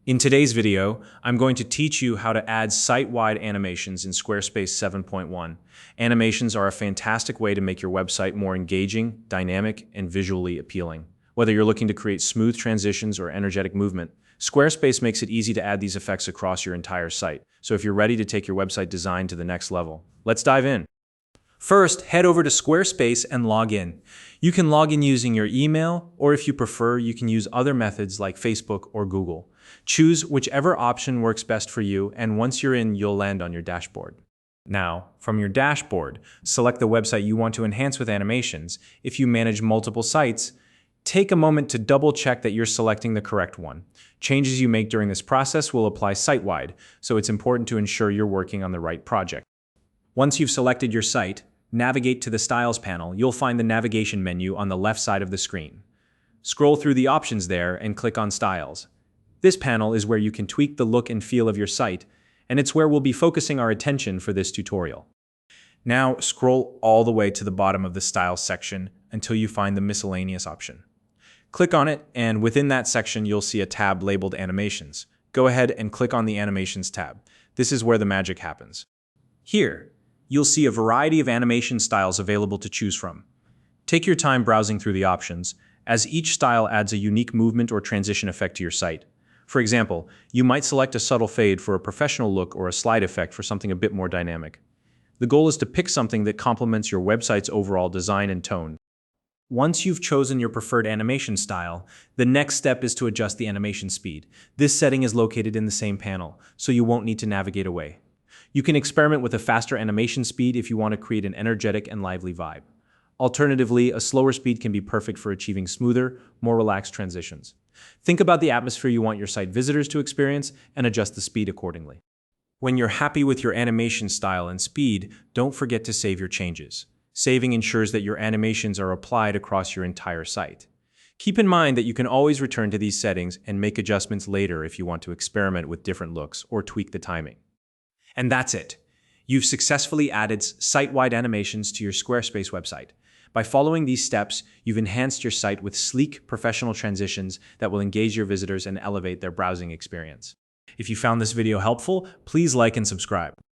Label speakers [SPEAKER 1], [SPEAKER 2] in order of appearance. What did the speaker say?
[SPEAKER 1] In today's video, I'm going to teach you how to add site-wide animations in Squarespace 7.1. Animations are a fantastic way to make your website more engaging, dynamic, and visually appealing. Whether you're looking to create smooth transitions or energetic movement, Squarespace makes it easy to add these effects across your entire site. So if you're ready to take your website design to the next level, let's dive in. First, head over to Squarespace and log in. You can log in using your email, or if you prefer, you can use other methods like Facebook or Google. Choose whichever option works best for you, and once you're in, you'll land on your dashboard. Now, from your dashboard, select the website you want to enhance with animations. If you manage multiple sites, take a moment to double-check that you're selecting the correct one. Changes you make during this process will apply site-wide, so it's important to ensure you're working on the right project. Once you've selected your site, navigate to the Styles panel. You'll find the navigation menu on the left side of the screen. Scroll through the options there and click on Styles. This panel is where you can tweak the look and feel of your site, and it's where we'll be focusing our attention for this tutorial. Now, scroll all the way to the bottom of the Styles section until you find the Miscellaneous option. Click on it, and within that section, you'll see a tab labeled Animations. Go ahead and click on the Animations tab. This is where the magic happens. Here, you'll see a variety of animation styles available to choose from. Take your time browsing through the options, as each style adds a unique movement or transition effect to your site. For example, you might select a subtle fade for a professional look or a slide effect for something a bit more dynamic. The goal is to pick something that complements your website's overall design and tone. Once you've chosen your preferred animation style, the next step is to adjust the animation speed. This setting is located in the same panel, so you won't need to navigate away. You can experiment with a faster animation speed if you want to create an energetic and lively vibe. Alternatively, a slower speed can be perfect for achieving smoother, more relaxed transitions. Think about the atmosphere you want your site visitors to experience and adjust the speed accordingly. When you're happy with your animation style and speed, don't forget to save your changes. Saving ensures that your animations are applied across your entire site. Keep in mind that you can always return to these settings and make adjustments later if you want to experiment with different looks or tweak the timing. And that's it. You've successfully added site-wide animations to your Squarespace website. By following these steps, you've enhanced your site with sleek, professional transitions that will engage your visitors and elevate their browsing experience. If you found this video helpful, please like and subscribe.